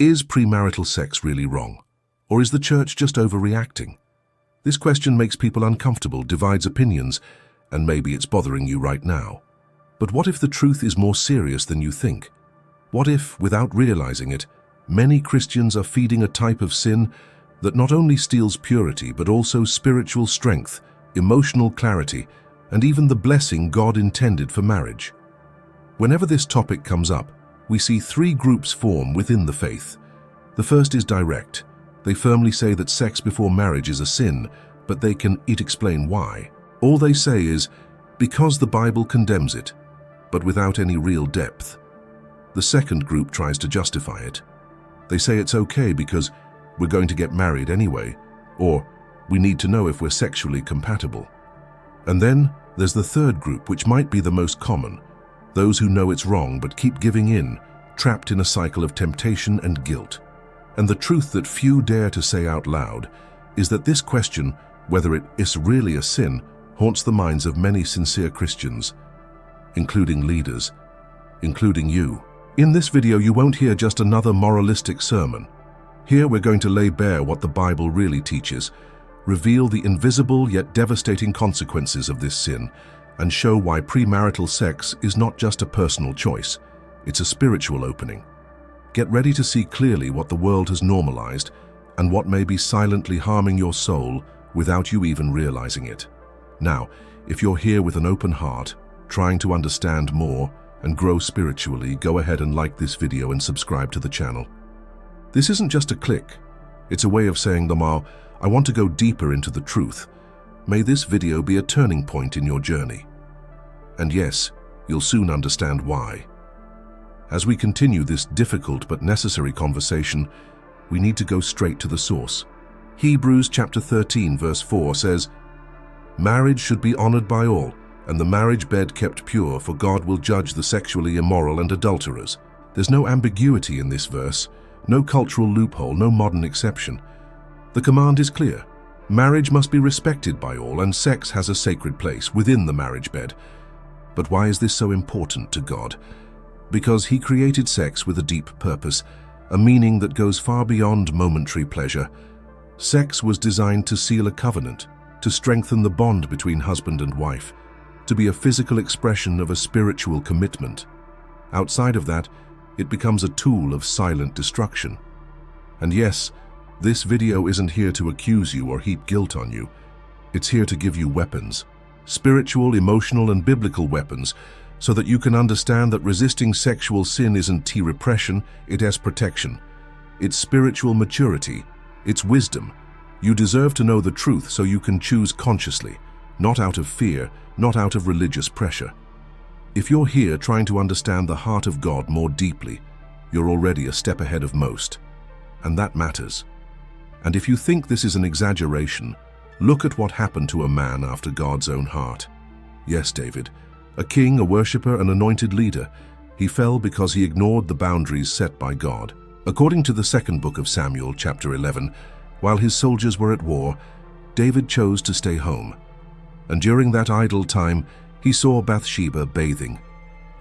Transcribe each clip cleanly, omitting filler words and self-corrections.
Is premarital sex really wrong? Or is the church just overreacting? This question makes people uncomfortable, divides opinions, and maybe it's bothering you right now. But what if the truth is more serious than you think? What if, without realizing it, many Christians are feeding a type of sin that not only steals purity but also spiritual strength, emotional clarity, and even the blessing God intended for marriage? Whenever this topic comes up, we see three groups form within the faith. The first is direct. They firmly say that sex before marriage is a sin, but they can't explain why. All they say is, because the Bible condemns it, but without any real depth. The second group tries to justify it. They say it's okay because we're going to get married anyway, or we need to know if we're sexually compatible. And then there's the third group, which might be the most common, those who know it's wrong but keep giving in, trapped in a cycle of temptation and guilt. And the truth that few dare to say out loud is that this question, whether it is really a sin, haunts the minds of many sincere Christians, including leaders, including you. In this video, you won't hear just another moralistic sermon. Here we're going to lay bare what the Bible really teaches, reveal the invisible yet devastating consequences of this sin, and show why premarital sex is not just a personal choice, it's a spiritual opening. Get ready to see clearly what the world has normalized and what may be silently harming your soul without you even realizing it. Now, if you're here with an open heart, trying to understand more and grow spiritually, go ahead and like this video and subscribe to the channel. This isn't just a click. It's a way of saying, I want to go deeper into the truth. May this video be a turning point in your journey. And yes, you'll soon understand why. As we continue this difficult but necessary conversation, we need to go straight to the source. Hebrews chapter 13 verse 4 says, "Marriage should be honored by all, and the marriage bed kept pure, for God will judge the sexually immoral and adulterers." There's no ambiguity in this verse, no cultural loophole, no modern exception. The command is clear. Marriage must be respected by all, and sex has a sacred place within the marriage bed. But why is this so important to God? Because He created sex with a deep purpose, a meaning that goes far beyond momentary pleasure. Sex was designed to seal a covenant, to strengthen the bond between husband and wife, to be a physical expression of a spiritual commitment. Outside of that, it becomes a tool of silent destruction. And yes, this video isn't here to accuse you or heap guilt on you. It's here to give you weapons, spiritual, emotional, and biblical weapons, so that you can understand that resisting sexual sin isn't repression, it is protection. It's spiritual maturity, it's wisdom. You deserve to know the truth so you can choose consciously, not out of fear, not out of religious pressure. If you're here trying to understand the heart of God more deeply, you're already a step ahead of most. And that matters. And if you think this is an exaggeration, look at what happened to a man after God's own heart. Yes, David, a king, a worshipper, an anointed leader. He fell because he ignored the boundaries set by God. According to the second book of Samuel, chapter 11, while his soldiers were at war, David chose to stay home. And during that idle time, he saw Bathsheba bathing.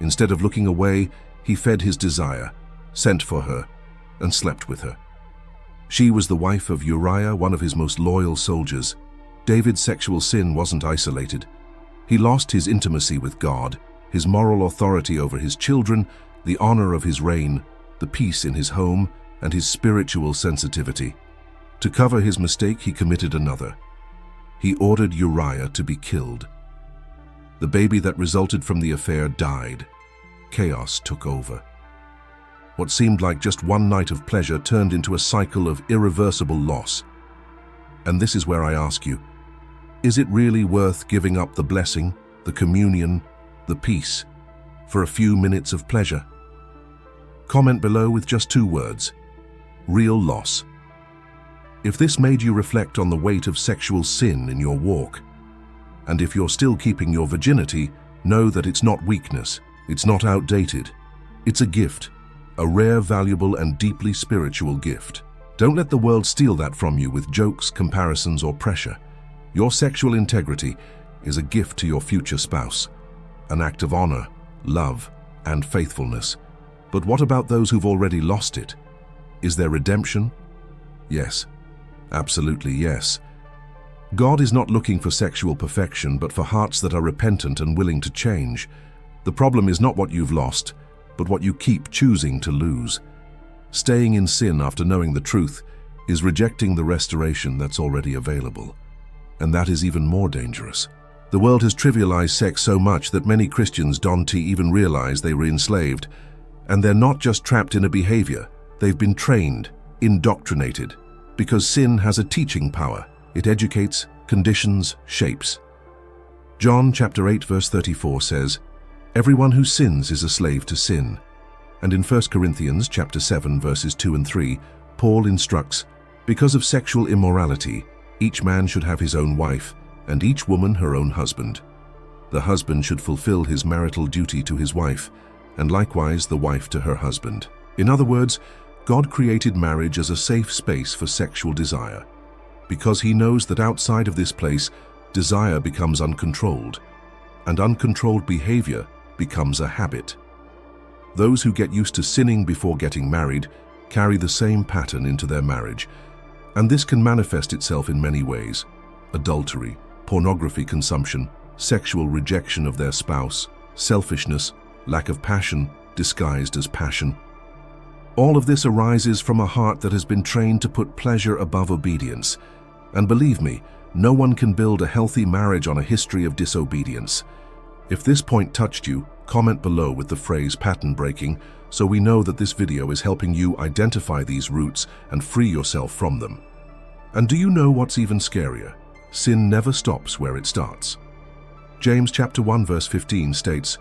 Instead of looking away, he fed his desire, sent for her, and slept with her. She was the wife of Uriah, one of his most loyal soldiers. David's sexual sin wasn't isolated. He lost his intimacy with God, his moral authority over his children, the honor of his reign, the peace in his home, and his spiritual sensitivity. To cover his mistake, he committed another. He ordered Uriah to be killed. The baby that resulted from the affair died. Chaos took over. What seemed like just one night of pleasure turned into a cycle of irreversible loss. And this is where I ask you, is it really worth giving up the blessing, the communion, the peace, for a few minutes of pleasure? Comment below with just 2 words: real loss. If this made you reflect on the weight of sexual sin in your walk, and if you're still keeping your virginity, know that it's not weakness, it's not outdated. It's a gift, a rare, valuable, and deeply spiritual gift. Don't let the world steal that from you with jokes, comparisons, or pressure. Your sexual integrity is a gift to your future spouse, an act of honor, love, and faithfulness. But what about those who've already lost it? Is there redemption? Yes. Absolutely yes. God is not looking for sexual perfection, but for hearts that are repentant and willing to change. The problem is not what you've lost, but what you keep choosing to lose. Staying in sin after knowing the truth is rejecting the restoration that's already available. And that is even more dangerous. The world has trivialized sex so much that many Christians don't even realize they were enslaved. And they're not just trapped in a behavior, they've been trained, indoctrinated. Because sin has a teaching power. It educates, conditions, shapes. John chapter 8 verse 34 says, "Everyone who sins is a slave to sin." And in 1 Corinthians chapter 7 verses 2 and 3, Paul instructs, "Because of sexual immorality, each man should have his own wife, and each woman her own husband. The husband should fulfill his marital duty to his wife, and likewise the wife to her husband." In other words, God created marriage as a safe space for sexual desire, because he knows that outside of this place, desire becomes uncontrolled, and uncontrolled behavior becomes a habit. Those who get used to sinning before getting married carry the same pattern into their marriage, and this can manifest itself in many ways: adultery, pornography consumption, sexual rejection of their spouse, selfishness, lack of passion disguised as passion. All of this arises from a heart that has been trained to put pleasure above obedience. And believe me, no one can build a healthy marriage on a history of disobedience. If this point touched you, comment below with the phrase "pattern breaking" so we know that this video is helping you identify these roots and free yourself from them. And do you know what's even scarier? Sin never stops where it starts. James chapter 1 verse 15 states,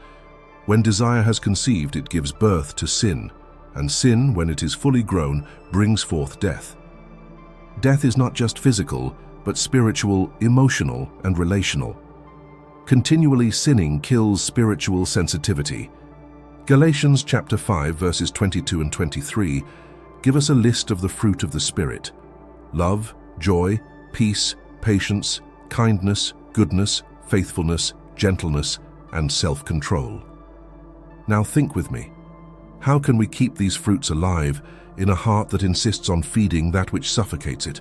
"When desire has conceived, it gives birth to sin, and sin, when it is fully grown, brings forth death." Death is not just physical, but spiritual, emotional, and relational. Continually sinning kills spiritual sensitivity. Galatians chapter 5 verses 22 and 23 give us a list of the fruit of the Spirit: love, joy, peace, patience, kindness, goodness, faithfulness, gentleness, and self-control. Now think with me. How can we keep these fruits alive in a heart that insists on feeding that which suffocates it?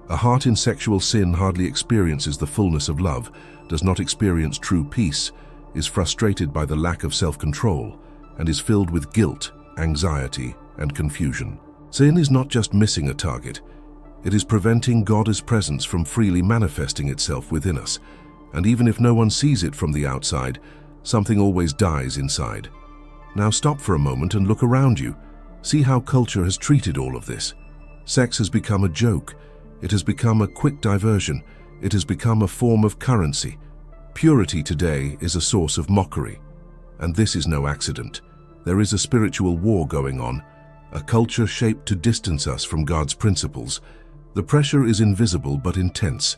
A heart in sexual sin hardly experiences the fullness of love, does not experience true peace, is frustrated by the lack of self-control, and is filled with guilt, anxiety, and confusion. Sin is not just missing a target. It is preventing God's presence from freely manifesting itself within us. And even if no one sees it from the outside, something always dies inside. Now stop for a moment and look around you. See how culture has treated all of this. Sex has become a joke. It has become a quick diversion. It has become a form of currency. Purity today is a source of mockery. And this is no accident. There is a spiritual war going on, a culture shaped to distance us from God's principles. The pressure is invisible but intense.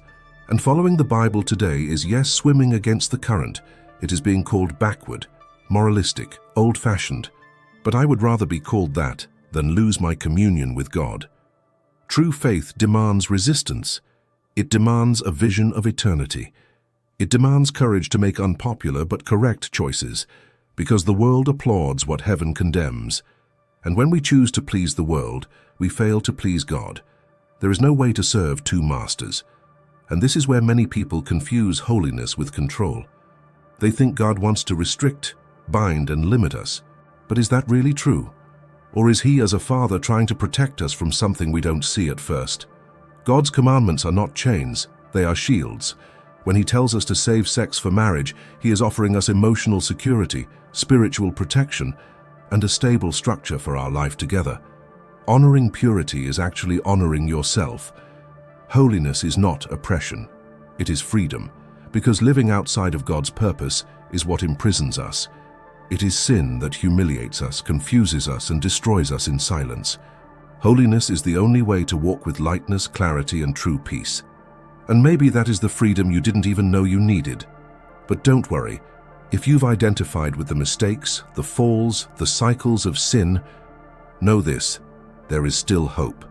And following the Bible today is, yes, swimming against the current. It is being called backward, moralistic, old-fashioned, but I would rather be called that than lose my communion with God. True faith demands resistance. It demands a vision of eternity. It demands courage to make unpopular but correct choices, because the world applauds what heaven condemns. And when we choose to please the world, we fail to please God. There is no way to serve two masters. And this is where many people confuse holiness with control. They think God wants to restrict, bind, and limit us. But is that really true? Or is He as a father trying to protect us from something we don't see at first? God's commandments are not chains, they are shields. When He tells us to save sex for marriage, He is offering us emotional security, spiritual protection, and a stable structure for our life together. Honoring purity is actually honoring yourself. Holiness is not oppression, it is freedom, because living outside of God's purpose is what imprisons us. It is sin that humiliates us, confuses us, and destroys us in silence. Holiness is the only way to walk with lightness, clarity, and true peace. And maybe that is the freedom you didn't even know you needed. But don't worry. If you've identified with the mistakes, the falls, the cycles of sin, know this: there is still hope.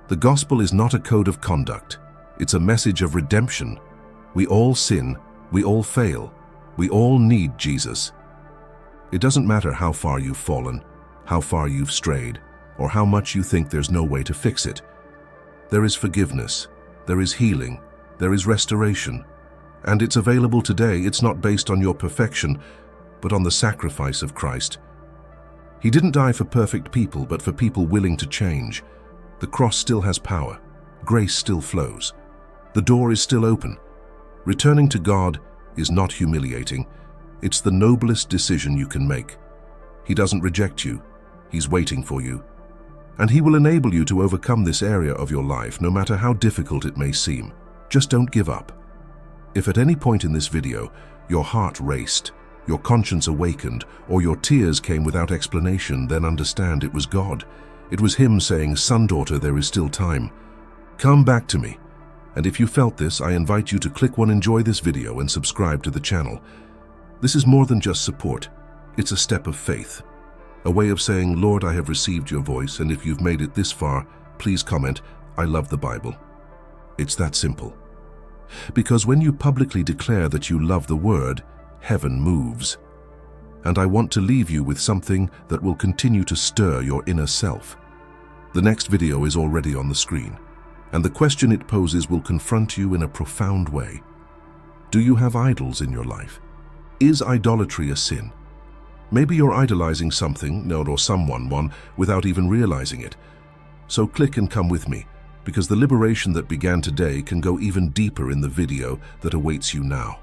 The gospel is not a code of conduct. It's a message of redemption. We all sin. We all fail. We all need Jesus. It doesn't matter how far you've fallen, how far you've strayed, or how much you think there's no way to fix it. There is forgiveness, there is healing, there is restoration, and it's available today. It's not based on your perfection, but on the sacrifice of Christ. He didn't die for perfect people, but for people willing to change. The cross still has power. Grace still flows. The door is still open. Returning to God is not humiliating. It's the noblest decision you can make. He doesn't reject you. He's waiting for you. And He will enable you to overcome this area of your life, no matter how difficult it may seem. Just don't give up. If at any point in this video your heart raced, your conscience awakened, or your tears came without explanation, then understand it was God. It was Him saying, "Son, daughter, there is still time. Come back to me." And if you felt this, I invite you to click one enjoy this video and subscribe to the channel. This is more than just support. It's a step of faith. A way of saying, "Lord, I have received your voice, and if you've made it this far, please comment, 'I love the Bible.'" It's that simple. Because when you publicly declare that you love the Word, heaven moves. And I want to leave you with something that will continue to stir your inner self. The next video is already on the screen, and the question it poses will confront you in a profound way. Do you have idols in your life? Is idolatry a sin? Maybe you're idolizing something, or someone, without even realizing it. So click and come with me, because the liberation that began today can go even deeper in the video that awaits you now.